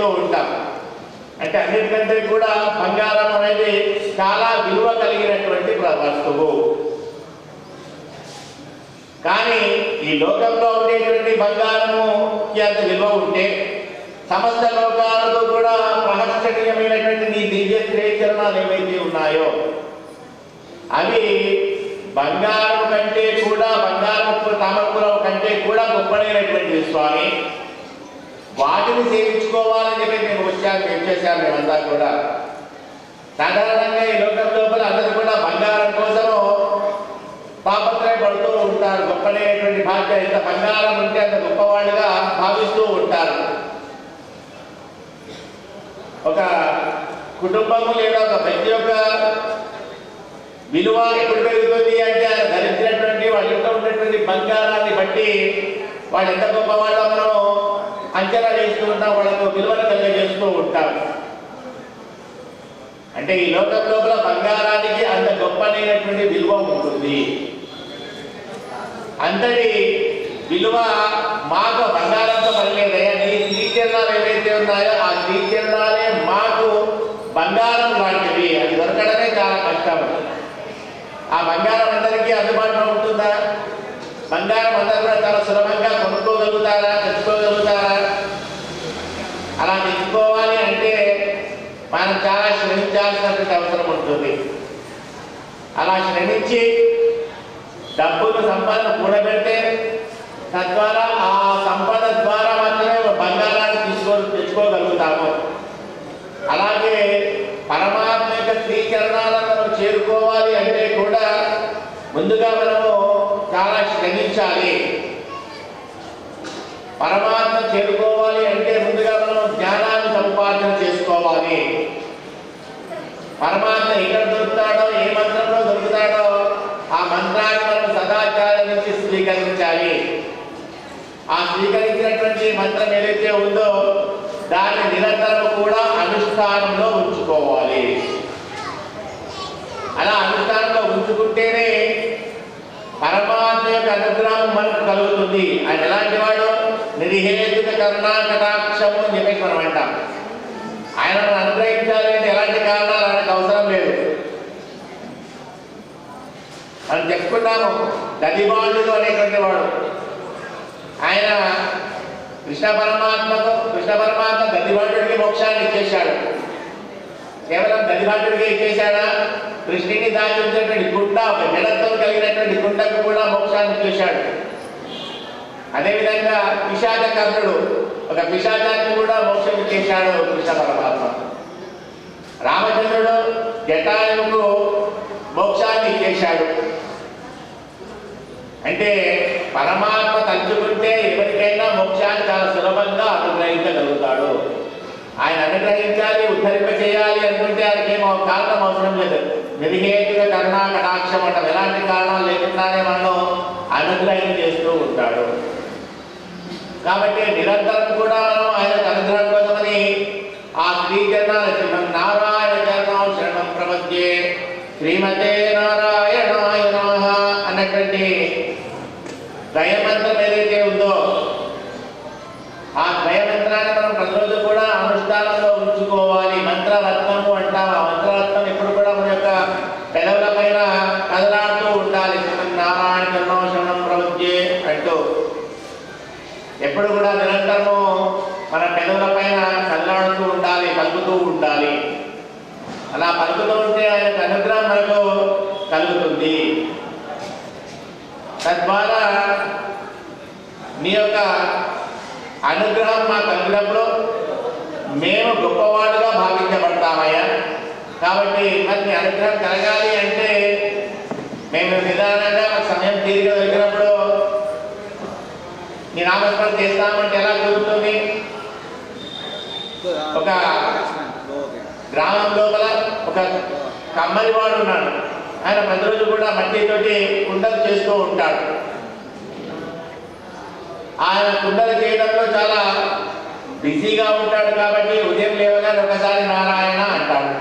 చేస్తూ ఉంటాం. అంటే అన్నిటికంటే కూడా బంగారం అనేది చాలా విలువ కలిగినటువంటి వస్తువు. కానీ ఈ లోకంలో ఉండేటువంటి బంగారముకి అంత విలువ ఉంటే సమస్త లోకాలతో కూడా ప్రహర్షణీయమైనటువంటి నీ దివ్య శ్రేచరణాలు ఏవైతే ఉన్నాయో అవి బంగారం కంటే కూడా, బంగారపు తామరపురం కంటే కూడా గొప్పనైనటువంటి స్వామి. వాటిని సేవించుకోవాలని చెప్పి మేము వచ్చేసాము. మేమంతా కూడా సాధారణంగా ఈ లోకం లోపల అందరూ కూడా బంగారం కోసము తాపత్రయపడుతూ ఉంటారు. గొప్పనైనటువంటి భాగ్యం, ఇంత బంగారం ఉంటే అంత గొప్పవాళ్ళుగా భావిస్తూ ఉంటారు. ఒక కుటుంబము లేదా ఒక వ్యక్తి యొక్క విలువ ఎప్పుడు పెరుగుతుంది అంటే ఆయన ధరించినటువంటి వాళ్ళ ఇంట్లో ఉన్నటువంటి బంగారాన్ని బట్టి వాళ్ళు ఎంత గొప్పవాళ్ళో మనం అంచనా వేస్తూ ఉంటాం, వాళ్ళకు విలువను కలిగజేస్తూ ఉంటాం. అంటే ఈ లోకం లోపల బంగారానికి అంత గొప్పనైనటువంటి విలువ ఉంటుంది. అంతటి విలువ మాకు బంగారంతో పనిలేదయ్యా. నీ శ్రీచరణాలు ఏవైతే ఉన్నాయో ఆ శ్రీచరణాలే మాకు బంగారం లాంటివి. అది దొరకడమే చాలా కష్టం. ఆ బంగారం అందరికీ అందుబాటులో ఉంటుందా? బంగారం అందరూ కూడా చాలా సులభంగా కొనుక్కోగలుగుతారా, తెచ్చుకోగలుగుతారా? అలా తెచ్చుకోవాలి అంటే మనం చాలా శ్రమించాల్సినటువంటి అవసరం ఉంటుంది. అలా శ్రమించి డబ్బును సంపదను కూడబెడితే తద్వారా ఆ సంపద ద్వారా మాత్రమే బంగారాన్ని తెచ్చుకోగలుగుతాము. అలాగే పరమాత్మ యొక్క శ్రీచరణాలను చేరుకోవాలి అంటే కూడా ముందుగా మనము చాలా శ్రమించాలి. పరమాత్మ చేరుకోవాలి అంటే ముందుగా మనం జ్ఞానాన్ని సంపాదన చేసుకోవాలి. పరమాత్మ ఎక్కడ దొరుకుతాడో, ఏ మంత్రంలో దొరుకుతాడో ఆ మంత్రాన్ని మనం సదాచారం నుంచి స్వీకరించాలి. ఆ స్వీకరించినటువంటి మంత్రం ఏదైతే ఉందో దాన్ని నిరంతరం కూడా అనుష్ఠానంలో ఉంచుకోవాలి. అలా అనుష్ఠానంలో ఉంచుకుంటేనే పరమాత్మ యొక్క అనుగ్రహం మనకు కలుగుతుంది. ఆయన ఎలాంటి వాడు? నిర్హేతుక కరుణా కటాక్షము అని చెప్పేసి మనం అంటాం. ఆయన మనం అనుగ్రహించాలి అంటే ఎలాంటి కారణాలు ఆయనకు అవసరం లేదు. మనం చెప్పుకున్నాము దదిబాండుడు అనేటువంటి వాడు. ఆయన కృష్ణ పరమాత్మ దదిబాండుడికి మోక్షాన్ని ఇచ్చేశాడు. కేవలం దదిబాండుడికి ఇచ్చేశాడా? కృష్ణుని దాచి ఉంచేటువంటి గుడ్డ, ఒక జడతో కలిగినటువంటి గుడ్డకు కూడా మోక్షాన్ని ఇచ్చేశాడు. అదేవిధంగా పిశాచ కర్ణుడు, ఒక పిశాచాన్ని కూడా మోక్షం ఇచ్చేశాడు కృష్ణ పరమాత్మ. రామచంద్రుడు జటాయువుకు మోక్షాన్ని ఇచ్చేశాడు. అంటే పరమాత్మ తలుచుకుంటే ఎవరికైనా మోక్షాన్ని చాలా సులభంగా అనుగ్రహించగలుగుతాడు. ఆయన అనుగ్రహించాలి, ఉద్ధరింప చేయాలి అనుకుంటే ఆయనకేమో కారణం అవసరం లేదు. నిర్హేతుక కరుణా కటాక్షం అంటాం. ఎలాంటి కారణాలు లేకుండానే మనం అనుగ్రహం చేస్తూ ఉంటాడు. కాబట్టి నిరంతరం కూడా మనం ఆయన అనుగ్రహం కోసమని ఆ శ్రీచరణాలు నారాయణ చరణం శరణం ప్రపద్యే శ్రీమతే నారాయణాయ నమః అన్నటువంటి ద్వయమంత్రం ఏదైతే ఉందో ఆ ద్వయమంత్రాన్ని మనం ప్రతిరోజు కూడా అనుష్ఠానంలో ఉంచుకోవాలి. మంత్రరత్నము అంటాం. ఆ మంత్రరత్నం ఎప్పుడు కూడా మన యొక్క పెదవుల పైన కదలాడుతూ ఉండాలి. నారాయణ చరణం శరణం ప్రపద్యే అంటూ ఎప్పుడు కూడా నిరంతరము మన పెదవుల పైన కదలాడుతూ ఉండాలి, పలుకుతూ ఉండాలి. అలా పలుకుతూ ఉంటే ఆయన అనుగ్రహం మనకు కలుగుతుంది. తద్వారా నీ యొక్క అనుగ్రహం మాకు కలిగినప్పుడు మేము గొప్పవాడుగా భావించబడతామయ్యా. కాబట్టి మరి నీ అనుగ్రహం కలగాలి అంటే మేము నిదానంగా సమయం తీరిక దొరికినప్పుడు నీ నామస్మరణ చేస్తామంటే ఎలా కుదురుతుంది? ఒక గ్రామం లోపల ఒక కమ్మరివాడు ఉన్నాడు. ఆయన ప్రతిరోజు కూడా మట్టితోటి కుండలు చేస్తూ ఉంటాడు. ఆయన కుండలు చేయడంలో చాలా బిజీగా ఉంటాడు. కాబట్టి ఉదయం లేవగానే ఒకసారి నారాయణ అంటాడు,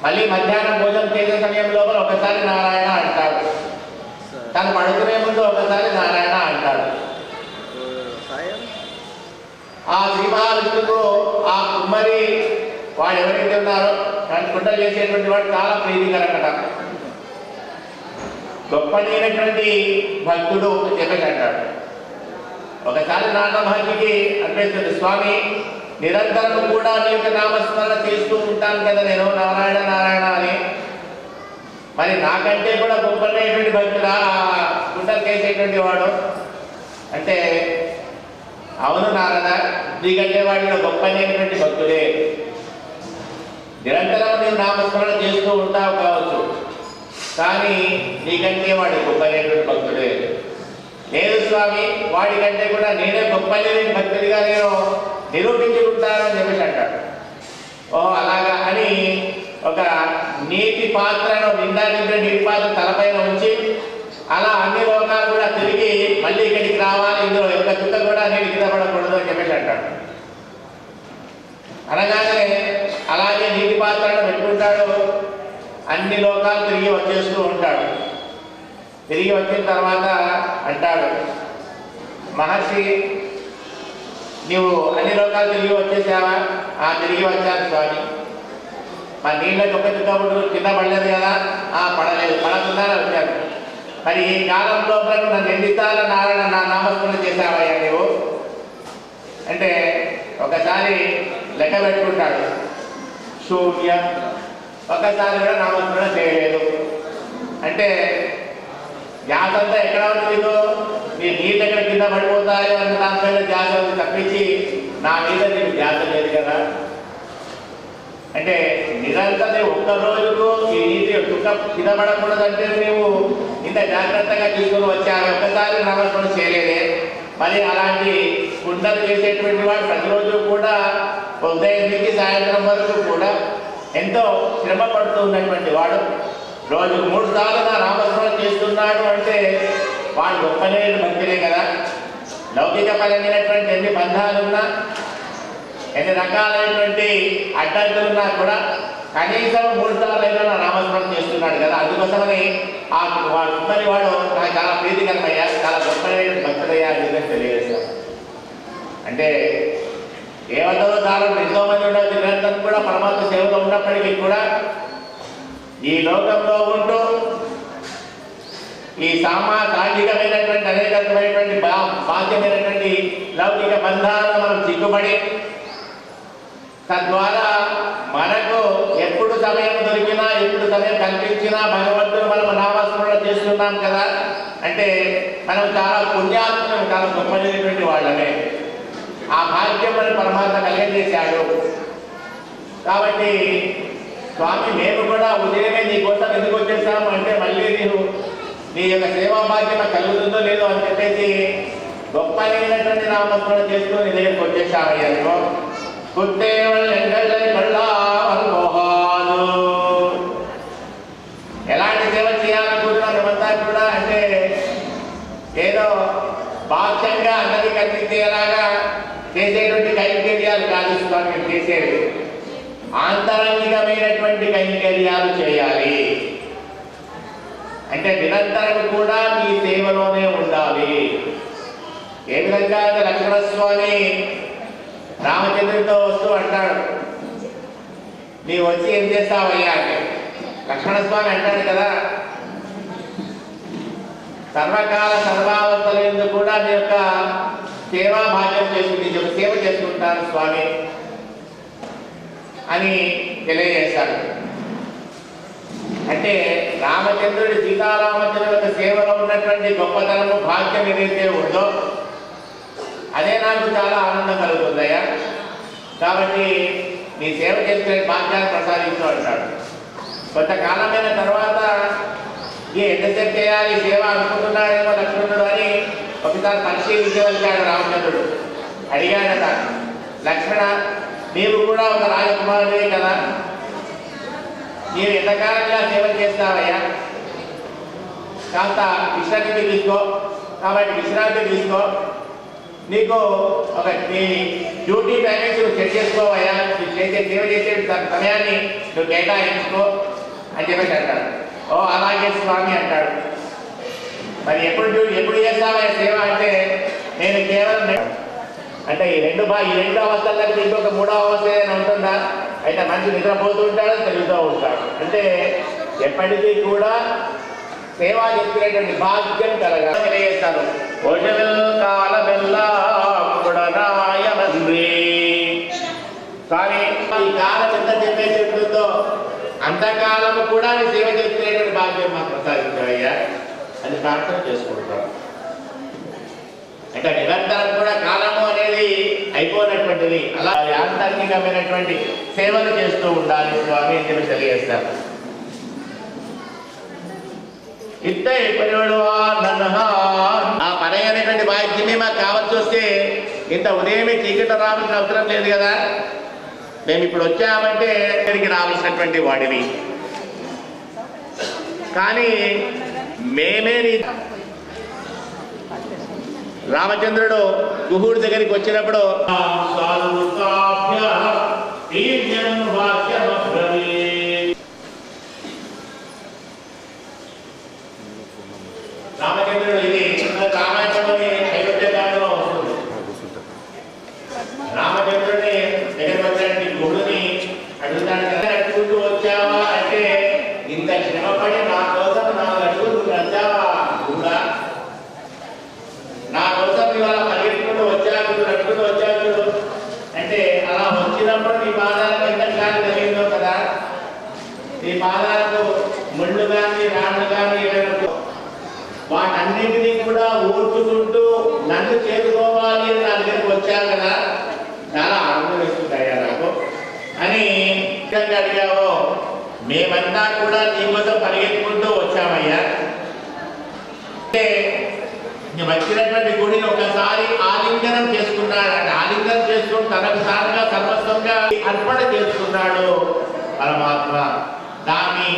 మళ్ళీ మధ్యాహ్నం భోజనం చేసే సమయం లోపల ఒకసారి నారాయణ అంటాడు, తను పడుకునే ముందు ఒకసారి నారాయణ అంటాడు. ఆ శ్రీ మహావిష్ణువు ఆ కుమ్మరి వాడు ఎవరైతే ఉన్నారో కుండలు చేసేటువంటి వాడు చాలా ప్రీతికరమట. గొప్పనైనటువంటి భక్తుడు అని చెప్పేసి అంటాడు. ఒకసారి నాన్న మహర్షికి అనిపిస్తుంది, స్వామి నిరంతరం కూడా నీ యొక్క నామస్మరణ చేస్తూ ఉంటాను కదా నేను నారాయణ నారాయణ అని, మరి నాకంటే కూడా గొప్పనైనటువంటి భక్తుడా కుండలు చేసేటువంటి వాడు అంటే, అవును నారద, నీకంటే వాడిలో గొప్పనైనటువంటి భక్తుడే, నిరంతరం నేను నామస్మరణ చేస్తూ ఉంటావు కావచ్చు, కానీ నీకంటే వాడి గొప్పనైనటువంటి భక్తుడే. లేదు స్వామి, వాడికంటే కూడా నేనే గొప్పనైన భక్తుడిగా నేను నిరూపించుకుంటానని చెప్పేసి అంటాడు. ఓహో అలాగా అని ఒక నీటి పాత్రను నిండా నీటి పాత్ర తలపైన ఉంచి అలా అన్ని లోకాలు కూడా తిరిగి మళ్ళీ ఇక్కడికి రావాలి, ఇందులో యొక్క చుక్క కూడా నేను కింద పడకూడదు అని చెప్పేసి అంటాడు. అనగానే అలాగే నీటి పాత్రను పెట్టుకుంటాడు, అన్ని లోకాలు తిరిగి వచ్చేస్తూ ఉంటాడు. తిరిగి వచ్చిన తర్వాత అంటాడు, మహర్షి నీవు అన్ని లోకాలు తిరిగి వచ్చేసావా? తిరిగి వచ్చాను స్వామి. మరి నీళ్ళకి ఒక చుక్కప్పుడు కింద పడలేదు కదా? పడలేదు, పడకుండానే వచ్చాను. మరి ఈ కాలంలో నన్ను ఎన్నిసార్లు నారాయణ నా నామస్మరణ చేశావయ్యా నీవు అంటే ఒకసారి లెక్క పెట్టుకుంటాడు, శూన్యం, ఒకసారి కూడా నామస్మరణ చేయలేదు. అంటే ధ్యాస అంతా ఎక్కడ ఉంది నీకు? నీ నీళ్ళు ఎక్కడ కింద పడిపోతాయో అని దానిపైన ధ్యాస ఉంది తప్పించి నా మీద నీకు ధ్యాస లేదు కదా. అంటే నిరంతరం ఒక్క రోజుకు ఈ నీటి చుక్క కింద పడకూడదంటే నీవు ఇంత జాగ్రత్తగా తీసుకుని వచ్చావు, ఒక్కసారి నామస్మరణ చేయలేదే. మరి అలాంటి కుండలు చేసేటువంటి వాడు ప్రతిరోజు కూడా ఉదయం నుంచి సాయంత్రం వరకు కూడా ఎంతో శ్రమ పడుతూ ఉన్నటువంటి వాడు రోజు 3 సార్లు నా నామస్మరణ చేస్తున్నాడు అంటే వాడు గొప్పలేని భక్తులే కదా. లౌకిక పరమైనటువంటి ఎన్ని బంధాలున్నా, ఎన్ని రకాలైనటువంటి అడ్డంకులున్నా కూడా కనీసం 3 సార్లు అయినా నా నామస్మరణ చేస్తున్నాడు కదా. అందుకోసమని కుమ్మరి వాడు నాకు చాలా ప్రీతికరమయ్యా, చాలా గొప్పలైన భక్తులయ్యా అని తెలియజేస్తాను. అంటే దేవతలు చాలా ఎంతో మంది ఉండదు, నిరంతరం కూడా పరమాత్మ సేవలో ఉన్నప్పటికీ కూడా ఈ లోకంలో ఉంటూ ఈ సాంఘికమైనటువంటి అనేక రకమైనటువంటి బాధ్యమైనటువంటి లౌకిక బంధాలను మనం చిక్కుబడి తద్వారా మనకు ఎప్పుడు సమయం దొరికినా ఎప్పుడు సమయం కల్పించినా భగవంతుడు మనం నామస్మరణ చేస్తున్నాం కదా. అంటే మనం చాలా పుణ్యాత్మం, చాలా గొప్పమైనటువంటి వాళ్ళమే. ఆ భాగ్యం మన పరమాత్మ కలిగజేశాడు. కాబట్టి స్వామి మేము కూడా ఉదయమే నీ కోసం ఎందుకు వచ్చేసాము అంటే మళ్ళీ నీ యొక్క సేవా భాగ్యం కలుగుతుందో లేదో అని చెప్పేసి గొప్పనైనటువంటి నామస్మరణ చేస్తూ నీ దగ్గరికి వచ్చేసామయ్యా. ఎలాంటి సేవ చేయాలనుకుంటున్నాం మేమంతా కూడా అంటే ఏదో బాధ్యంగా అందరికీ కనిపించేలాగా చేసేటువంటి కైంకర్యాలు కాదు స్వామి మేము చేసేది, ఆంతరంగికమైనటువంటి కైంకర్యాలు చేయాలి. అంటే నిరంతరం కూడా నీ సేవలోనే ఉండాలి. ఏ విధంగా అంటే లక్ష్మణస్వామి రామచంద్రుడితో వస్తూ అంటాడు, నీవు వచ్చి ఏం చేస్తావయ్యా అంటే లక్ష్మణస్వామి అంటాడు కదా, సర్వకాల సర్వావస్థల ఎందుకు కూడా నీ యొక్క సేవా భాగ్యం చేసుకుని నీ యొక్క సేవ చేసుకుంటాను స్వామి అని తెలియజేశాడు. అంటే రామచంద్రుడి సీతారామచంద్రుడి యొక్క సేవలో ఉన్నటువంటి గొప్పతనము భాగ్యం ఏదైతే ఉందో అదే నాకు చాలా ఆనందం కలుగుతుందయ్యా. కాబట్టి నీ సేవ చేసుకునే భాగ్యాన్ని ప్రసాదించు అంటాడు. కొంతకాలమైన తర్వాత ఎంతసేపు చేయాలి సేవ అనుకుంటున్నాడేమో లక్ష్మణుడు అని ఒకసారి పరిశీలించవచ్చాడు రామచంద్రుడు. అడిగాడట, లక్ష్మణ నీవు కూడా ఒక రాజకుమారుడే కదా, నీవు ఎంతకాలంగా సేవ చేస్తావయ్యా, కాస్త విశ్రాంతి తీసుకో. కాబట్టి విశ్రాంతి తీసుకో, నీకు ఒక నీ డ్యూటీ టైమింగ్స్ నువ్వు సెట్ చేసుకోవయ్యా, చేసే సేవ చేసే సమయాన్ని నువ్వు కేటాయించుకో అని చెప్పేసి అంటాడు. ఓ అలాగే స్వామి అంటాడు. మరి ఎప్పుడు చేస్తావయ్యా సేవ అంటే నేను కేవలం అంటే ఈ రెండు అవస్థల దగ్గర ఇంకొక మూడవ అవస్థ ఏదైనా ఉంటుందా? అయితే మనిషి నిద్రపోతూ ఉంటాడు, తిరుగుతూ ఉంటాడు. అంటే ఎప్పటికీ కూడా సేవా చేసుకునేటువంటి భాగ్యం కలగాలి తెలియజేస్తాను. కానీ ఈ కాలం ఎంత చెప్పేసి ఉంటుందో అంతకాలము కూడా సేవ చేసుకునేటువంటి భాగ్యం మాకు ప్రసాదించాయ్యా అని ప్రార్థన చేసుకుంటాం. అంటే నిరంతరం కూడా కాలము అనేది అయిపోయినటువంటిది. అలా యాంత్రికమైనటువంటి సేవలు చేస్తూ ఉండాలి స్వామి అని చెప్పి తెలియజేస్తారు. ఇత్తే పనివాడు ఆ పని అనేటువంటి భాగ్యమే మాకు కావాల్సి వస్తే ఇంత ఉదయమే చీకట రావాల్సిన అవసరం లేదు కదా. మేము ఇప్పుడు వచ్చామంటే ఇక్కడికి రావాల్సినటువంటి వాడిని, కానీ మేమే రామచంద్రుడు గుహుడి దగ్గరికి వచ్చినప్పుడు రామచంద్రుడు ఇది రామాయణంలోని అయోధ్యకాండలో వస్తుంది. రామచంద్రుడిని దగ్గరికి వచ్చాడు, గుహుడిని అడుగుతాడు కదా, అడుగుతూ వచ్చావా అంటే ఇంత శ్రమపడి నా కోసం నాకు అడుగుతూ వచ్చావా గుహుడా, నా కోసం ఇవాళ పరిగెత్తుకుంటూ వచ్చాడు అంటే అలా వచ్చినప్పుడు నీ పాదాలకు ఎంత కాలం తెలియదో కదా. నీ పాదాలకు ముళ్ళు కానీ రాళ్ళు కానీ వాటన్నింటినీ కూడా ఊర్చుకుంటూ నన్ను చేరుకోవాలి అని నా దగ్గరికి వచ్చావు కదా, చాలా ఆనందం వేస్తుంటాయా నాకు అని అడిగావో. మేమంతా కూడా నీకోసం పరిగెత్తుకుంటూ వచ్చామయ్యా. అంటే వచ్చినటువంటి గుడిని ఒకసారి ఆలింగనం చేసుకున్నాడు. అంటే ఆలింగనం చేసుకుని తనకు సారుగా సర్వస్వంగా అర్పణ చేసుకున్నాడు పరమాత్మ. దాన్ని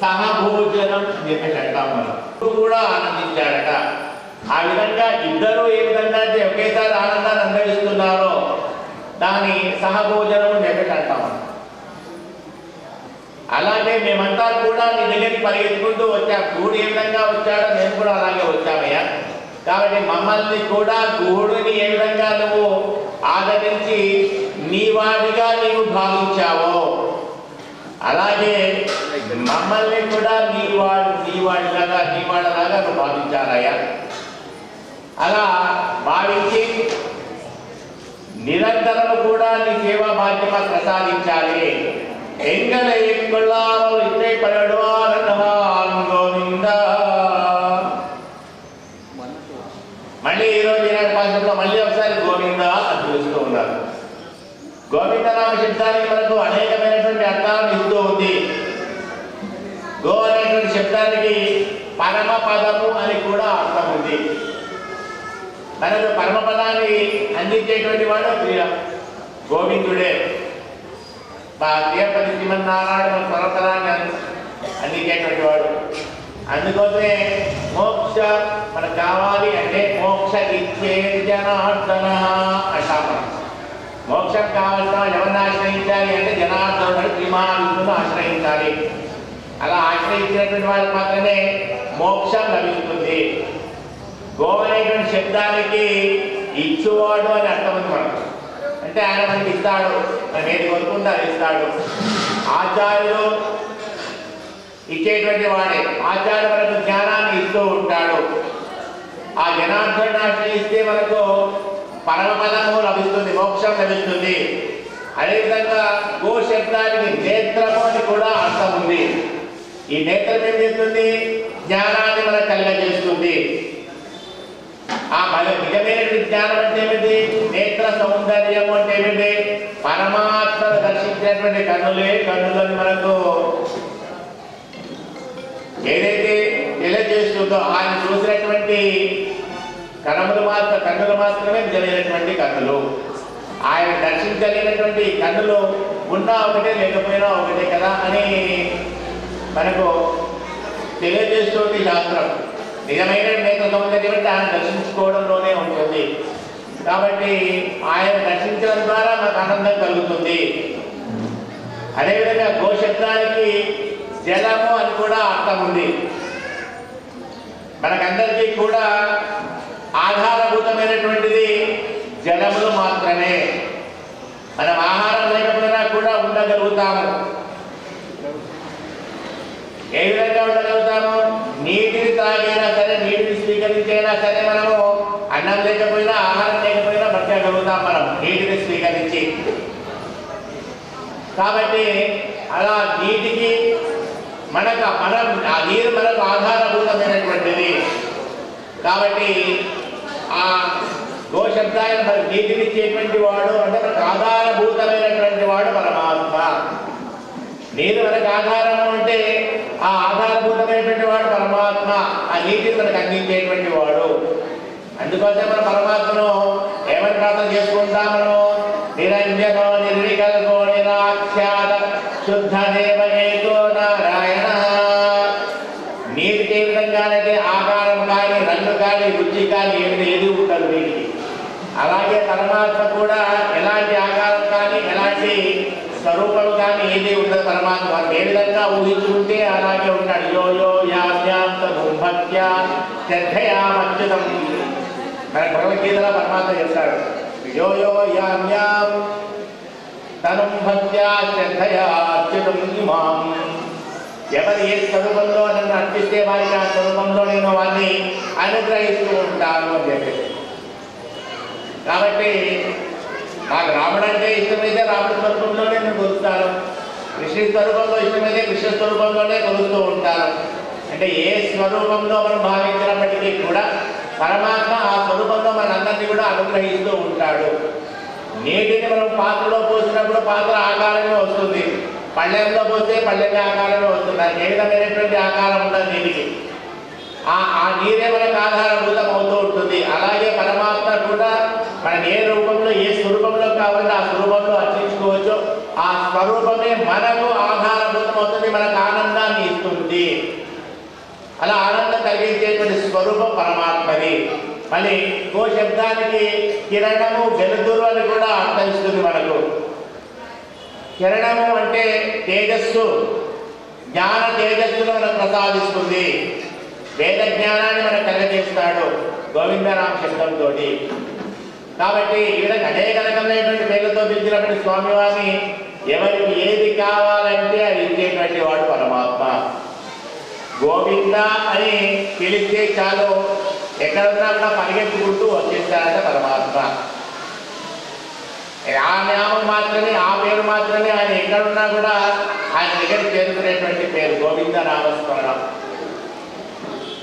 సహభోజనం చెప్పేసి అంటాం మనం. కూడా ఆనందించాడట. ఆ విధంగా ఇద్దరు ఏ విధంగా అయితే ఒకేసారి ఆనందాన్ని అనుభవిస్తున్నారో దాన్ని సహభోజనం చెప్పేసి అంటాం. అలాగే మేమంతా కూడా నీ దగ్గరికి పరిగెత్తుకుంటూ వచ్చాం. గుడి ఏ విధంగా వచ్చాడో మేము కూడా అలాగే వచ్చామయ్యా. కాబట్టి మమ్మల్ని కూడా గుహుడిని ఏ విధంగా నువ్వు ఆదరించి నీ వాడిగా నీవు భావించావో అలాగే మమ్మల్ని కూడా నీ వాడిలాగా నువ్వు భావించారయ్యా. అలా భావించి నిరంతరము కూడా నీ సేవా బాధ్యత ప్రసాదించాలి. ఎంగళ ఎక్కళ్ళారు ఇట్టే పడవాన్ గోవింద. మళ్ళీ ఈరోజు పాఠంలో మళ్ళీ ఒకసారి గోవింద అని పిలుస్తూ ఉన్నారు. గోవిందనామ శబ్దానికి మనకు అనేకమైనటువంటి అర్థాలను ఇస్తూ ఉంది. గో అనేటువంటి శబ్దానికి పరమ పదము అని కూడా అర్థం ఉంది. మనకు పరమపదాన్ని అందించేటువంటి వాడు గోవిందుడే. క్రియపతి శ్రీమన్నారాయణ పరమపదాన్ని అందించేటువంటి వాడు. అందుకోసమే మోక్ష మనకు కావాలి అంటే మోక్ష ఇచ్చే జనార్దన అంటాం. మోక్షం కావాల్సిన ఎవరిని ఆశ్రయించాలి అంటే జనార్దనుడు శ్రీమహావిష్ణువును ఆశ్రయించాలి. అలా ఆశ్రయించినటువంటి వాళ్ళకి మాత్రమే మోక్షం లభిస్తుంది. గో అనేటువంటి శబ్దానికి ఇచ్చువాడు అని అర్థం ఉంది మనకు. అంటే ఆయన మనకి ఇస్తాడు, మనం ఏది కొనుక్కుంటే అది ఇస్తాడు. ఆచార్యులు ఇచ్చేటువంటి వాడే. ఆచార్యుడు మనకు జ్ఞానాన్ని ఇస్తూ ఉంటాడు. ఆ జనార్దనుడిని ఆశ్రయిస్తే మనకు పరమపదము లభిస్తుంది, మోక్షం లభిస్తుంది. అదేవిధంగా గో శబ్దానికి నేత్రము అని కూడా అర్థం ఉంది. ఈ నేత్రం ఏం చేస్తుంది? జ్ఞానాన్ని మనకు కలుగజేస్తుంది. ఆ నిజమైనటువంటి జ్ఞానం అంటే ఏమిటి? నేత్ర సౌందర్యము అంటే ఏమిటి? పరమాత్మను దర్శించినటువంటి కన్నులని మనకు ఏదైతే తెలియజేస్తుందో ఆయన చూసినటువంటి కన్నులు మాత్రమే నిజమైనటువంటి కన్నులు. ఆయన దర్శించలేనటువంటి కన్నులు ఉన్నా ఒకటే లేకపోయినా ఒకటే కదా అని మనకు తెలియజేస్తుంది శాస్త్రం. నిజమైన నేత్ర సౌందర్యం అంటే ఆయన దర్శించుకోవడంలోనే ఉంటుంది. కాబట్టి ఆయన దర్శించడం ద్వారా మనకు ఆనందం కలుగుతుంది. అదేవిధంగా గోశబ్దానికి జలము అని కూడా అర్థం ఉంది. మనకందరికీ కూడా ఆధారభూతమైనటువంటిది జలములు మాత్రమే. మనం ఆహారం లేకపోయినా కూడా ఉండగలుగుతాము. ఏ విధంగా ఉండగలుగుతాము? నీటిని తాగైనా సరే, నీటిని స్వీకరించైనా సరే మనము అన్నం లేకపోయినా ఆహారం లేకపోయినా బతకగలుగుతాం మనం నీటిని స్వీకరించి. కాబట్టి అలా నీటికి ఆ నీరు మనకు ఆధారభూతమైనటువంటిది. కాబట్టి ఆ గోశబ్దాన్ని మనకు నీటినిచ్చేటువంటి వాడు అంటే మనకు ఆధారభూతమైనటువంటి వాడు పరమాత్మ. నీరు మనకు ఆధారము అంటే ఆ ఆధారభూతమైనటువంటి వాడు పరమాత్మ. ఆ నీటిని మనకు అందించేటువంటి వాడు. అందుకోసం మన పరమాత్మను ఏమని ప్రార్థన చేసుకుంటాం మనము? నిరంజనో నిర్వికల్పో నిరాఖ్యాత శుద్ధ దేవహేతో నారాయణ. నీటికి ఏ విధంగానైతే ఆకారం కానీ, రంగు కానీ, రుచి కానీ ఏది ఉండదు నీటికి, అలాగే పరమాత్మ కూడా ఎలాంటి ఆకారం కానీ, ఎలాంటి స్వరూపం కానీ ఏది ఉండదు. పరమాత్మ ఏ విధంగా ఊహించుకుంటే అలాగే ఉంటాడు. యో యో యాభ్యాంతభక్త్యా శ్రద్ధయామచ్యుతం. మన భగవద్గీతలో పరమాత్మ చెప్తాడు, యో యో యామ్యాం తనుం భక్త్యా శ్రద్ధయా అచ్యుతం మాం. ఎవరు ఏ స్వరూపంలో నన్ను అర్పిస్తే వారికి ఆ స్వరూపంలో నేను వారిని అనుగ్రహిస్తూ ఉంటాను అని చెప్పేసి. కాబట్టి నాకు రాముడు అంటే ఇష్టమైతే రాముడి స్వరూపంలోనే నేను కొలుస్తాను, కృష్ణ స్వరూపంలో ఇష్టమైతే కృష్ణ స్వరూపంలోనే కొలుస్తూ ఉంటాను. అంటే ఏ స్వరూపంలో మనం భావించినప్పటికీ కూడా పరమాత్మ ఆ స్వరూపంలో మనందరినీ కూడా అనుగ్రహిస్తూ ఉంటాడు. నీటిని మనం పాత్రలో పోసినప్పుడు పాత్ర ఆకారంలో వస్తుంది, పళ్ళెంలో పోస్తే పళ్ళెంలో ఆకారంలో వస్తుంది. అది ఏ విధమైనటువంటి ఆకారం ఉండదు నీటికి. ఆ నీరే మనకు ఆధారభూతం అవుతూ ఉంటుంది. అలాగే పరమాత్మ కూడా మనం ఏ రూపంలో ఏ స్వరూపంలో కావాలంటే ఆ స్వరూపంలో అర్చించుకోవచ్చు. ఆ స్వరూపమే మనకు ఆధారభూతం అవుతుంది, మనకు ఆనందాన్ని ఇస్తుంది. అలా ఆనందం కలిగించేటువంటి స్వరూపం పరమాత్మది. మళ్ళీ గో శబ్దానికి కిరణము వెలుతురు అని కూడా అర్థమిస్తుంది మనకు. కిరణము అంటే తేజస్సు, జ్ఞాన తేజస్సును మనకు ప్రసాదిస్తుంది. వేద జ్ఞానాన్ని మనకు కలిగజేస్తాడు గోవిందనామ శబ్దంతో. కాబట్టి ఈ విధంగా అనేక రకమైనటువంటి పేర్లతో పిలిచినటువంటి స్వామివారిని ఎవరికి ఏది కావాలంటే అది ఇచ్చేటువంటి వాడు పరమాత్మ. గోవింద అని పిలిస్తే చాలు, ఎక్కడున్నా కూడా పరిగెత్తుకుంటూ వచ్చేస్తాడంటే పరమాత్మ. ఆ నామం మాత్రమే, ఆ పేరు మాత్రమే ఆయన ఎక్కడున్నా కూడా ఆయన దగ్గరికి చేరుకునేటువంటి పేరు గోవింద నామస్మరణం.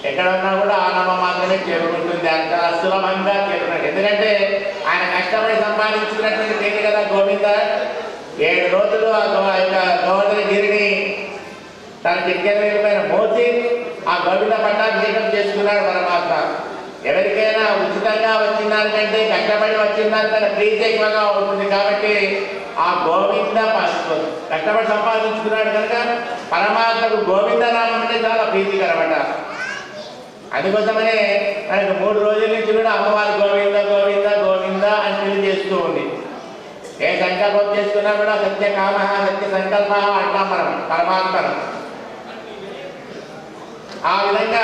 ఎక్కడున్నా కూడా ఆ నామం మాత్రమే చేరుకుంటుంది, అంత సులభంగా చేరుకున్నాడు. ఎందుకంటే ఆయన కష్టపడి సంపాదించుకున్నటువంటి పేరు కదా గోవింద. 7 రోజులు ఆ యొక్క గోవర్ధనగిరిని తన చిక్కెల పైన మోసి ఆ గోవింద పట్టాభిషేకం చేసుకున్నాడు పరమాత్మ. ఎవరికైనా ఉచితంగా వచ్చిన దానికంటే కష్టపడి వచ్చిన దానికన్నా ప్రీతి ఎక్కువగా ఉంటుంది. కాబట్టి ఆ గోవింద కష్టపడి సంపాదించుకున్నాడు కనుక పరమాత్మకు గోవింద నామం అంటే చాలా ప్రీతికరమట. అందుకోసమనే మనకు 3 రోజుల నుంచి కూడా అమ్మవారి గోవింద గోవింద గోవింద అని తెలియజేస్తూ ఉంది. ఏ సంకల్పం చేసుకున్నా కూడా సత్య కామ సత్య సంకల్ప అంటాం మనం పరమాత్మను. ఆ విధంగా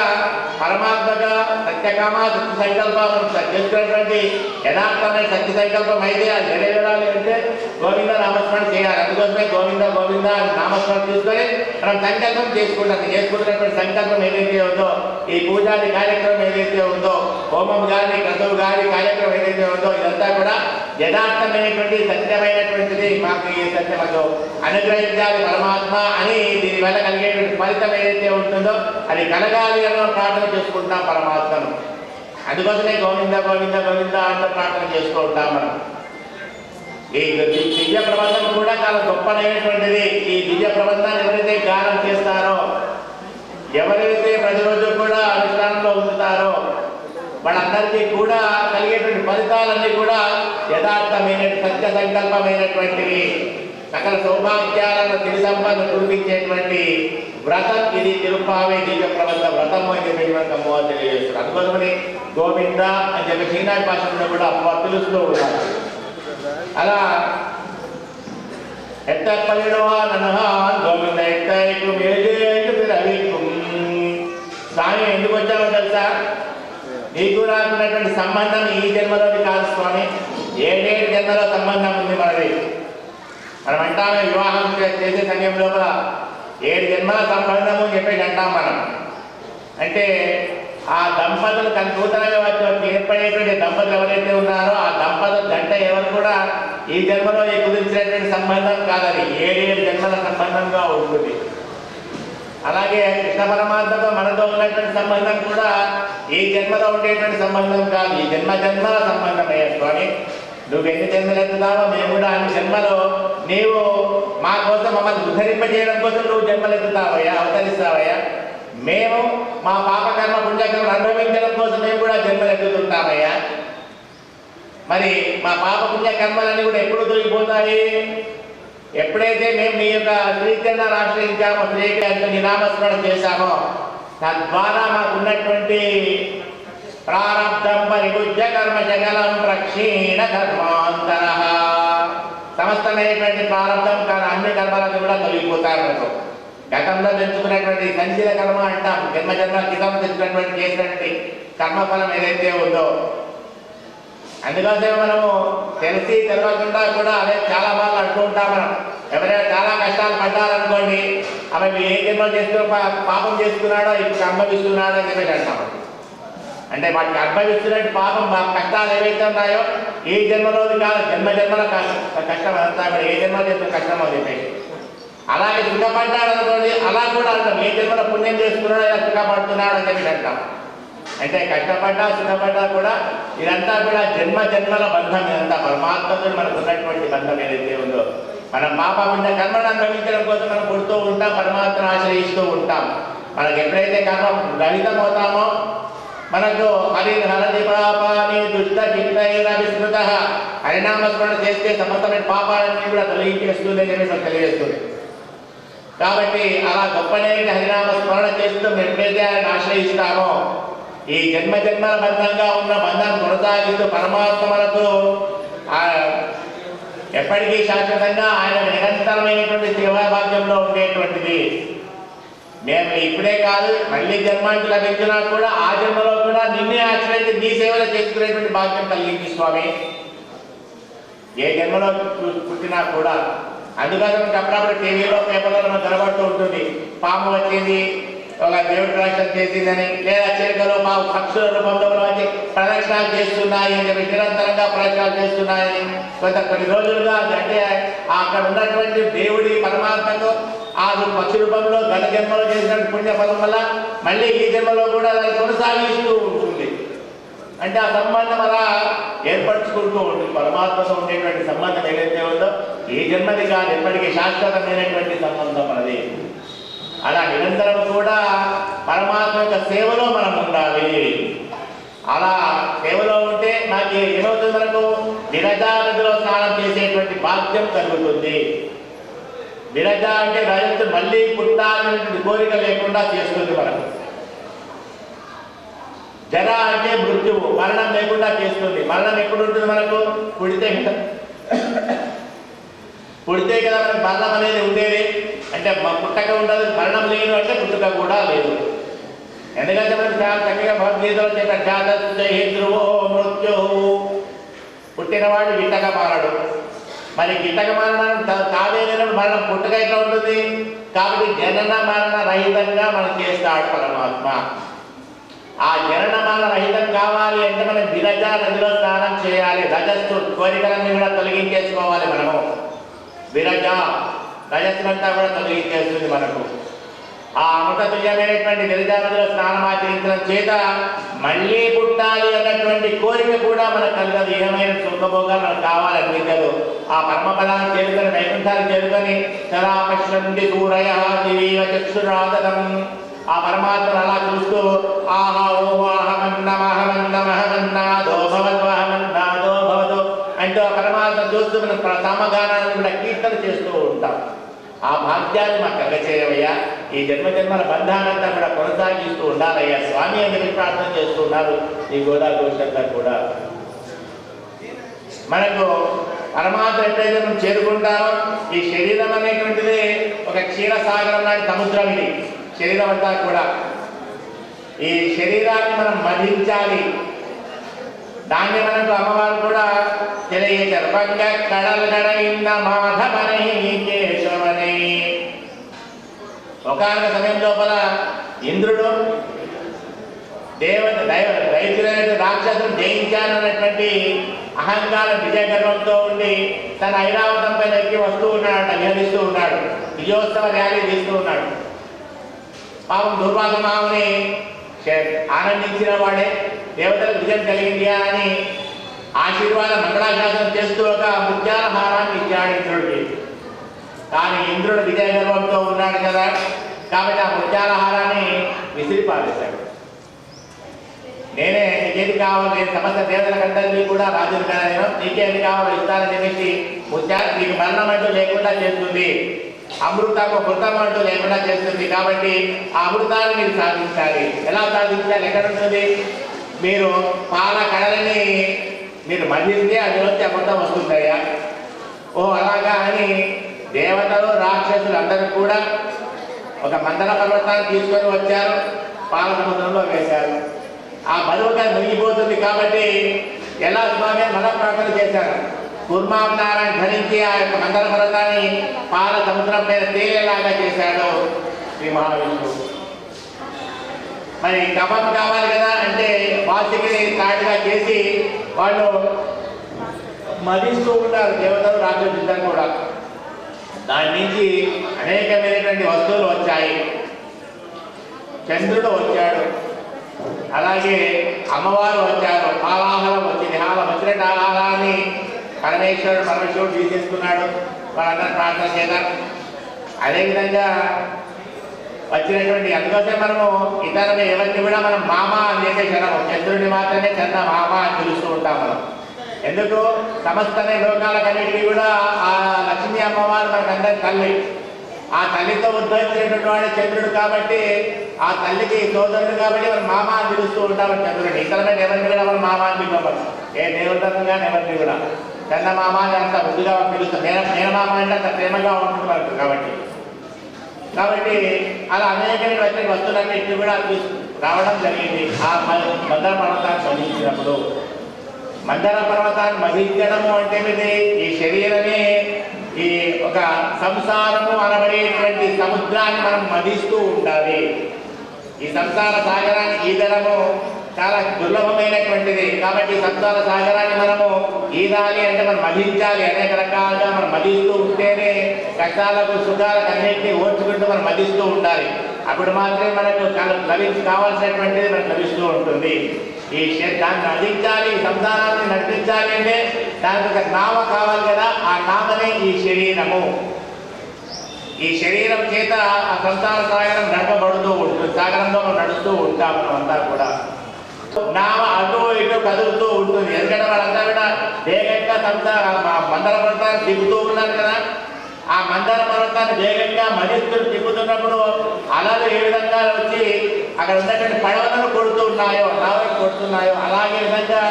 పరమాత్మగా సత్యకామ సత్య సంకల్పం చేసుకున్నటువంటి యథార్థమైన సత్య సంకల్పం అయితే అది నెరవేరాలి అంటే గోవింద నామస్మరణ చేయాలి. అందుకోసమే గోవింద గోవింద నామస్మరణ తీసుకొని మనం సంకల్పం చేసుకుంటున్నటువంటి సంకల్పం ఏదైతే ఉందో, ఈ పూజాది కార్యక్రమం ఏదైతే ఉందో, హోమం కానీ క్రతువు కానీ కార్యక్రమం ఏదైతే ఉందో, ఇదంతా కూడా యథార్థమైనటువంటి సత్యమైనటువంటిది. మాకు ఈ సత్యమతో అనుగ్రహించాలి పరమాత్మ అని దీనివల్ల కలిగేటువంటి ఫలితం ఏదైతే ఉంటుందో అది కలగాలి అని ప్రార్థన చేసుకుంటాం పరమాత్మను. అందుకోసమే గోవింద గోవింద గోవింద అంటూ ప్రార్థన చేస్తూ ఉంటాం మనం. ఈ దివ్య ప్రబంధం కూడా చాలా గొప్పనైనటువంటిది. ఈ దివ్య ప్రబంధాన్ని ఎవరైతే గానం చేస్తారో, ఎవరైతే ప్రతిరోజు కూడా అనుష్ఠానంలో ఉంచుతారో వాళ్ళందరికీ కూడా కలిగేటువంటి ఫలితాలన్నీ కూడా యథార్థమైన సత్య సంకల్పమైనటువంటివి. సకల సౌభాగ్యాలను తిరి సంపద కురిపించేటువంటి వ్రతం ఇది తిరుపావే దివ్య ప్రబంధ వ్రతము అని చెప్పి మనకు అమ్మవారు తెలియజేస్తారు. అందుకోసమని గోవింద అని చెప్పి శ్రీనాథ భాషలో కూడా అమ్మవారు తెలుస్తూ ఉన్నారు. అలా ఎత్తపల్లిడవా ననహాన్ గోవింద ఎత్తైకు మేజేకు పిరవికు. స్వామి ఎందుకు వచ్చామో తెలుసా? నీకు రాకున్నటువంటి సంబంధం ఈ జన్మలోని కాదు స్వామి, ఏడేడు జన్మల సంబంధం ఉంది మనది. మనం అంటామే వివాహం చేసే సమయం లోపల 7 జన్మల సంబంధము అని చెప్పేసి అంటాం మనం. అంటే ఆ దంపతులు తన నూతనంగా ఏర్పడేటువంటి దంపతులు ఎవరైతే ఉన్నారో ఆ దంపతుల జంట ఎవరు కూడా ఈ జన్మలో కుదిర్చినటువంటి సంబంధం కాదని 7 జన్మల సంబంధంగా ఉంటుంది. అలాగే కృష్ణ పరమాత్మతో మనతో ఉన్నటువంటి సంబంధం కూడా ఈ జన్మలో ఉండేటువంటి సంబంధం కాదు, ఈ జన్మల సంబంధం అయ్యా స్వామి. నువ్వు ఎన్ని జన్మలు ఎత్తుతావో మేము కూడా అన్ని జన్మలో నీవు మా కోసం మమ్మల్ని ఉద్ధరింపజేయడం కోసం నువ్వు జన్మలు ఎత్తుతావయ్యా, అవతరిస్తావయ్యా. మేము మా పాపకర్మ పుణ్యకర్మలు అనుభవించడం కోసం మేము కూడా జన్మలు ఎత్తుతుంటామయ్యా. మరి మా పాప పుణ్యకర్మలన్నీ కూడా ఎప్పుడు తొలగిపోతాయి? ఎప్పుడైతే మేము నీ యొక్క శ్రీచరణాలు ఆశ్రయించామో, శ్రీ నామస్మరణ చేశామో, తద్వారా మాకున్నటువంటి ప్రారబ్ధం పరిగుజ్య కర్మ జగలం ప్రక్షీణ కర్మాంతర, సమస్తమైనటువంటి ప్రారంభం కానీ అన్ని కర్మలను కూడా తొలగిపోతారు. మనకు గతంలో తెచ్చుకున్నటువంటి సంచిత కర్మ అంటాం, జన్మ క్రితం తెచ్చుకున్నటువంటి చేసినటువంటి కర్మఫలం ఏదైతే ఉందో, అందుకోసమే మనము తెలిసి తెలియకుండా కూడా అదే చాలా బాగా అంటూ ఉంటాం. మనం ఎవరైనా చాలా కష్టాలు పడ్డారనుకోండి, అవి ఏ జన్మలో చేసుకున్న పాపం చేసుకున్నాడో ఇప్పుడు అనుభవిస్తున్నాడో అని చెప్పేసి అంటాం. అంటే వాటికి అనుభవిస్తున్నట్టు పాపం కష్టాలు ఏవైతే ఉన్నాయో ఏ జన్మలోది కాదు, జన్మల కష్టం అంతా కూడా ఏ జన్మలో చేస్తున్న కష్టం అని చెప్పేసి. అలాగే సుఖపడ్డాడు అనుకోండి, అలా కూడా అంటాం, ఏ జన్మలో పుణ్యం చేసుకున్నాడో ఇలా సుఖపడుతున్నాడు అని చెప్పి అంటాం. అంటే కష్టపడ్డా సుఖపడ్డా కూడా ఇదంతా కూడా జన్మల బంధం. ఇదంతా పరమాత్మతో మనకు ఉన్నటువంటి బంధం ఏదైతే ఉందో, మనం పాప పుణ్య కర్మను అనుభవించడం కోసం మనం పుడుతూ ఉంటాం, పరమాత్మను ఆశ్రయిస్తూ ఉంటాం. మనకు ఎప్పుడైతే కర్మ రహితం అవుతామో, మనకు హరిహరది పాపాని దుష్ట చిత్తైన విస్మృత, హరినామస్మరణ చేస్తే సమస్తమైన పాపాలన్నీ కూడా తొలగించేస్తుంది అని చెప్పి తెలియజేస్తుంది. కాబట్టి అలా గొప్పనైన హరినామస్మరణ చేస్తూ ఎప్పుడైతే ఆయన ఆశ్రయిస్తామో, ఈ జన్మల బంధంగా ఉన్న బంధాన్ని కొనసాగిస్తూ పరమాత్మలకు ఎప్పటికీ శాశ్వతంగా ఆయన నిరంతరమైనటువంటి సేవా భాగ్యంలో ఉండేటువంటిది. మేము ఇప్పుడే కాదు, మళ్ళీ జన్మానికి లభించినా కూడా ఆ జన్మలో కూడా నిన్నే ఆశ్రయించి నీ సేవలు చేసుకునేటువంటి భాగ్యం కలిగింది స్వామి, ఏ జన్మలో పుట్టినా కూడా. అందుకోసం అప్పుడప్పుడు టీవీలో పేపర్లో మనం కనబడుతూ ఉంటుంది, పాము వచ్చింది ఒక దేవుడి ప్రదక్షిణ చేసిందని, లేదా చిలుకలు పక్షుల రూపంలో వచ్చి ప్రదక్షిణాలు చేస్తున్నాయి అని చెప్పి నిరంతరంగా ప్రదక్షిణాలు చేస్తున్నాయని కొన్ని రోజులుగా, అంటే అక్కడ ఉన్నటువంటి దేవుడి పరమాత్మకు ఆ పక్షి రూపంలో గత జన్మలో చేసినటువంటి పుణ్యఫలం వల్ల మళ్ళీ ఈ జన్మలో కూడా దాన్ని కొనసాగిస్తూ ఉంటుంది. అంటే ఆ సంబంధం అలా ఏర్పరచుకుంటూ ఉంటుంది. పరమాత్మతో ఉండేటువంటి సంబంధం ఏదైతే ఉందో ఈ జన్మది కాదు, ఎప్పటికీ శాశ్వతమైనటువంటి సంబంధం మనది. అలా నిరంతరం కూడా పరమాత్మ యొక్క సేవలో మనం ఉండాలి. అలా సేవలో ఉంటే నాకు ఏమవుతుంది, మనకు విరజా నదిలో స్నానం చేసేటువంటి భాగ్యం కలుగుతుంది. విరజ అంటే రజస్సు మళ్ళీ పుట్టాలనేటువంటి కోరిక లేకుండా చేస్తుంది మనకు. జర అంటే మృత్యువు, మరణం లేకుండా చేస్తుంది. మరణం ఎప్పుడు ఉంటుంది మనకు? పుడితే కదా మనకు మరణం అనేది ఉండేది. అంటే పుట్టక ఉండదు, మరణం లేదు అంటే పుట్టుక కూడా లేదు. ఎందుకంటే మనకు చాలా చక్కగా భగవద్గీతలో చెప్పారు, జాతృవో మృత్యు, పుట్టినవాడు గిట్టక మారడు. మరి గిట్టక మరణం కావేనప్పుడు మరణం పుట్టుక ఎట్లా ఉంటుంది? కాబట్టి జనన మరణ రహితంగా మనం చేస్తాడు పరమాత్మ. ఆ జనన మరణ రహితం కావాలి అంటే మనం విరజా నదిలో స్నానం చేయాలి. రజస్సు కోరికలన్నీ కూడా తొలగించేసుకోవాలి మనము. విరజ రజస్సునంతా కూడా తొలగించేస్తుంది మనకు. ఆ అమృతతుల్యమైనటువంటి విరజా నదిలో స్నానం ఆచరించడం చేత మళ్ళీ పుట్టాలి అన్నటువంటి కోరిక కూడా మనకు కలగదు. ఏమైనా సుఖభోగాలు మనకు కావాలనిపించదు. ఆ పరమపదాన్ని చేరుకొని వైకుంఠాన్ని చేరుకొని సదా పశ్యంతి సూరయ దివీవ చక్షురాదం, ఆ పరమాత్మను అలా చూస్తూ ఆహా ఓహమన్నమహమన్నమహమన్నాదో భవద్వహమన్నాదో భవదు అంటూ ఆ పరమాత్మ చూస్తూ మనం సామగానాన్ని కూడా కీర్తన చేస్తూ ఉంటాం. ఆ భాగ్యాన్ని మాకు కలగచేయవయ్యా. ఈ జన్మల బంధానంతా కూడా కొనసాగిస్తూ ఉండాలయ్యా స్వామి అని ప్రార్థన చేస్తూ ఉన్నారు ఈ గోదా గోషంతా కూడా. మనకు పరమాత్మ ఎప్పుడైతే మనం చేరుకుంటామో, ఈ శరీరం అనేటువంటిది ఒక క్షీరసాగరం లాంటి సముద్రం. ఇది శరీరం అంతా కూడా. ఈ శరీరాన్ని మనం మధించాలి. దాన్ని మనకు అమ్మవారు కూడా తెలియజేశారు. పంగ కడల్ కడగిన్న మాధవనై కేశవనై. ఒకనొక సమయం లోపల ఇంద్రుడు దైత్యులైన రాక్షసులు జయించానన్నటువంటి అహంకారం విజయగర్వంతో ఉండి తన ఐరావతం పైన ఎక్కి వస్తూ ఉన్నాడు, విహరిస్తూ ఉన్నాడు, విజయోత్సవ ర్యాలీ తీస్తూ ఉన్నాడు. పాపం దుర్వాస మాముని ఆనందించిన వాడే దేవతలకు విజయం కలిగింది అని ఆశీర్వాద మంగళాశాసనం చేస్తూ ఒక ముత్యాల హారాన్ని ఇచ్చాడు ఇంద్రుడికి. కానీ ఇంద్రుడు విజయ గర్వంతో ఉన్నాడు కదా, కాబట్టి ఆ ముత్యాల హారాన్ని విసిరి పారేశాడు. నేనే నీకేది కావాలి, నేను సమస్త దేవతలకందరినీ కూడా రాజులు కదా, నేను నీకేది కావాలో ఇస్తానని చెప్పేసి ముత్యాలు నీకు మరణం అంటూ లేకుండా చేస్తుంది, అమృతం అంటూ లేకుండా చేస్తుంది. కాబట్టి ఆ అమృతాన్ని మీరు సాధించాలి. ఎలా సాధించాలి? ఎక్కడ ఉంటుంది? మీరు పాల కడలని మీరు మదిస్తే అందులోంచి అమృతం వస్తుందయ్యా. ఓ అలాగా అని దేవతలు రాక్షసులు అందరూ కూడా ఒక మందర పర్వతాన్ని తీసుకొని వచ్చారు, పాల సముద్రంలో వేశారు. ఆ బరువుగా మునిగిపోతుంది కాబట్టి ఎలా స్వామి మనఃప్రార్థన చేశారు. కూర్మావతారాన్ని ధరించి ఆ యొక్క మందర పర్వతాన్ని పాల సముద్రం మీద తేలేలాగా చేశాడు శ్రీ మహావిష్ణువు. మరి కపం కావాలి కదా అంటే వాసికిని తాటిగా చేసి వాళ్ళు మదిస్తూ ఉంటారు దేవతలు రాక్షసులు కూడా. దాని నుంచి అనేకమైనటువంటి వస్తువులు వచ్చాయి. చంద్రుడు వచ్చాడు, అలాగే అమ్మవారు వచ్చారు, ఆలాహలం వచ్చింది. వచ్చినట్టు ఆలాహలాన్ని పరమేశ్వరుడు తీసేసుకున్నాడు. వాళ్ళందరూ ప్రార్థన చేద్దాం. అదేవిధంగా వచ్చినటువంటి అందుకోసం మనము ఇతరులు ఎవరిని కూడా మనం మామ అని చెప్పేసి అనము. చంద్రుడిని మాత్రమే చంద్ర మామ అని పిలుస్తూ ఉంటాం మనం. ఎందుకు? సమస్తనే లోకాలకన్నిటికీ కూడా ఆ లక్ష్మీ అమ్మవారు మనకందరి తల్లి. ఆ తల్లితో ఉద్భవించినటువంటి వాడే చంద్రుడు కాబట్టి ఆ తల్లికి సోదరుడు కాబట్టి మనం మామ అని పిలుస్తూ ఉంటాం చంద్రుడిని. ఇతరులను ఎవరిని కూడా మనం మామ అని పిలవరు. ఏ దేవుడిగా ఎవరిని కూడా చందమామ అని అంత ముద్దుగా పిలుస్తాం. మేనమామ అంటే అంత ప్రేమగా ఉంటుంది మనకు. కాబట్టి అలా అనేకమైన వస్తువులన్నింటినీ కూడా రావడం జరిగింది. ఆ మందర పర్వతాన్ని మధించినప్పుడు, మందర పర్వతాన్ని మధించడము అంటే ఈ శరీరమే ఈ ఒక సంసారము అనబడేటువంటి సముద్రాన్ని మనం మధిస్తూ ఉండాలి. ఈ సంసార సాగరాన్ని ఈదడము చాలా దుర్లభమైనటువంటిది. కాబట్టి సంసార సాగరాన్ని మనము ఈదాలి అంటే మనం మధించాలి. అనేక రకాలుగా మనం మధిస్తూ ఉంటేనే కష్టాలకు సుఖాలకు అన్నింటినీ ఓర్చుకుంటూ మనం మధిస్తూ ఉండాలి. అప్పుడు మాత్రమే మనకు కావాల్సినటువంటిది మనకు లభిస్తూ ఉంటుంది. ఈ దాన్ని నడిపించాలి, సంసారాన్ని నడిపించాలి అంటే దానికి ఒక నామ కావాలి కదా. ఆ నామనే ఈ శరీరము. ఈ శరీరం చేత ఆ సంసార సాగరం నడపబడుతూ ఉంటుంది. సాగరంలో మనం నడుస్తూ ఉంటాం. మనమంతా కూడా నామ అటు ఇటు కదులుతూ ఉంటుంది. ఎందుకంటే వాళ్ళంతా కూడా వేగంగా మందర పర్వతాన్ని తిప్పుతూ ఉన్నారు కదా. ఆ మందర పర్వతాన్ని వేగంగా మదిస్తూ తిప్పుతున్నప్పుడు అలలు ఏ విధంగా వచ్చి అక్కడ ఉన్నటువంటి పడవలను కొడుతున్నాయో, నావలు కొడుతున్నాయో, అలాగే విధంగా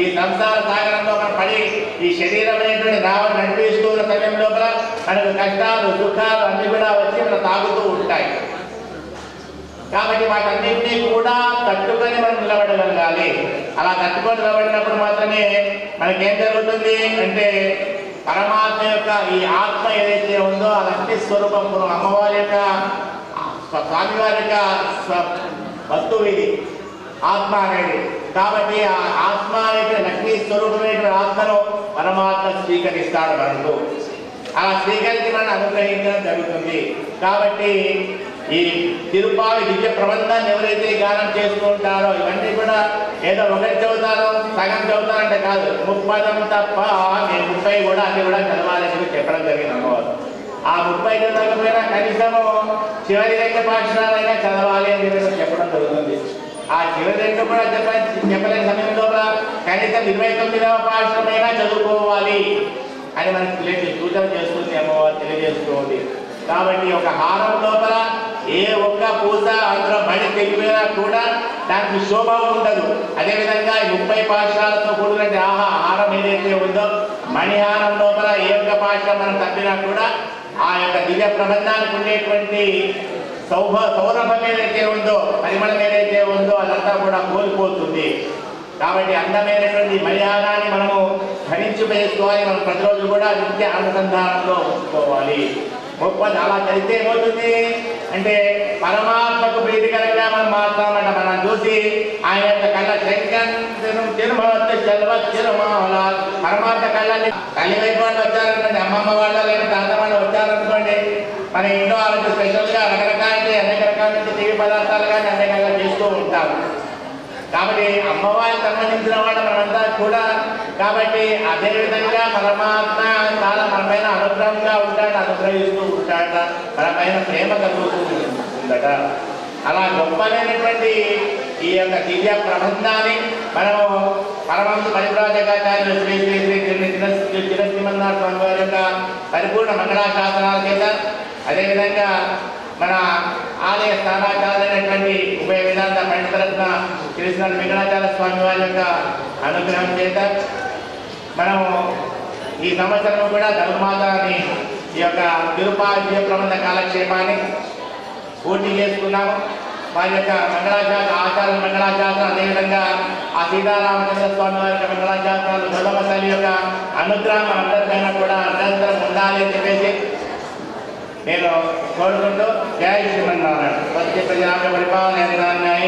ఈ సంసార సాగరంలో మనం పడి ఈ శరీరం అనేటువంటి నావలు నడిపిస్తూ ఉన్న సమయం లోపల మనకు కష్టాలు సుఖాలు అన్ని కూడా వచ్చి మనం తాగుతూ ఉంటాయి. కాబట్టి వాటన్నింటినీ కూడా తట్టుకొని మనం నిలబడగలగాలి. అలా తట్టుకొని నిలబడినప్పుడు మాత్రమే మనకేం జరుగుతుంది అంటే పరమాత్మ యొక్క ఈ ఆత్మ ఏదైతే ఉందో అదంటే స్వరూపం అమ్మవారి యొక్క స్వామివారి యొక్క వస్తువు ఇది ఆత్మ అనేది. కాబట్టి ఆ ఆత్మ అనేది లక్ష్మీ స్వరూపమైనటువంటి ఆత్మను పరమాత్మ స్వీకరిస్తాడు మనకు. అలా స్వీకరించి మనం అనుగ్రహించడం జరుగుతుంది. కాబట్టి ఈ తిరుపావి దివ్య ప్రబంధాన్ని ఎవరైతే గానం చేస్తూ ఉంటారో ఇవన్నీ కూడా ఏదో ఒకటి చదువుతారో సగం చదువుతారంటే కాదు, 30 తప్ప నేను 30 కూడా అన్ని కూడా చదవాలని చెప్పడం జరిగింది అమ్మవారు. ఆ 30 చదవకపోయినా కనీసము చివరి 2 పాఠశాలైనా చదవాలి అని చెప్పడం జరుగుతుంది. ఆ చివరి 2 కూడా చెప్పలేని సమయంలో కనీసం 29వ పాఠశాలైనా చదువుకోవాలి అని మనకి సూచన చేస్తుంది అమ్మవారు, తెలియజేస్తుంది. కాబట్టి ఒక హారం లోపల ఏ ఒక్క పూస అందులో మణి తెగిపోయినా కూడా దానికి శోభ ఉండదు. అదేవిధంగా 30 పాఠశాలతో కూడినటువంటి హారం ఏదైతే ఉందో మణిహారం లోపల ఏ ఒక్క పాఠశాల మనం తప్పినా కూడా ఆ యొక్క దివ్య ప్రబంధానికి ఉండేటువంటి సౌరభం ఏదైతే ఉందో, పరిమళం ఏదైతే ఉందో అదంతా కూడా కోల్పోతుంది. కాబట్టి అందమైనటువంటి మర్యాదాన్ని మనము ధరించి వేసుకోవాలి. మనం ప్రతిరోజు కూడా నిత్య అనుసంధానంలో ఉంచుకోవాలి. గొప్పది అలా చదివితే ఏమవుతుంది అంటే పరమాత్మకు ప్రీతికరంగా మనం మాట్లాడమంట. మనం చూసి ఆయన యొక్క కళ్ళ పరమాత్మ కళ్ళని తల్లి వైపు వాళ్ళు వచ్చారనుకోండి, అమ్మమ్మ వాళ్ళు లేదా తాత వాళ్ళు వచ్చారనుకోండి, మన ఇంట్లో వాళ్ళకి స్పెషల్గా రకరకాల అనేక రకాల తీపి పదార్థాలు కానీ అనేక రకాలు చేస్తూ ఉంటారు. కాబట్టి అమ్మవారికి సంబంధించిన వాళ్ళు మనమంతా కూడా. కాబట్టి అదేవిధంగా పరమాత్మ చాలా మన పైన అనుగ్రహంగా ఉంటాడు, అనుగ్రహిస్తూ ఉంటాడ, మన పైన ప్రేమ కలుగుతూ ఉందట. అలా గొప్పనైనటువంటి ఈ యొక్క దివ్య ప్రబంధాన్ని మనము పరమంశ పరివ్రాజకాచార్యులు శ్రీ శ్రీ శ్రీ చిరశ్రీమన్నాథ స్వామి వారి యొక్క పరిపూర్ణ మంగళాశాసనాల చేత, అదేవిధంగా మన ఆలయ స్థానాచార్యులైనటువంటి ఉభయ వేదాంత పండితరత్న శ్రీ వెంకటాచార్య స్వామి వారి యొక్క అనుగ్రహం చేత మనము ఈ సంవత్సరం కూడా ధర్మాదాన్ని ఈ యొక్క తిరుపాది ప్రబంధ కాలక్షేపాన్ని పూర్తి చేసుకున్నాము. వారి యొక్క మంగళాశాసన ఆచార్య మంగళాశాసనం, అదేవిధంగా ఆ సీతారామచంద్ర స్వామి వారి యొక్క మంగళాశాసనాలు భగవతల్లి యొక్క అనుగ్రహం అందరికైనా కూడా నిరంతరం ఉండాలి అని చెప్పేసి నేను కోరుకుంటూ జై శ్రీమన్నారాయణ. ప్రతి ప్రజాపరిపాలన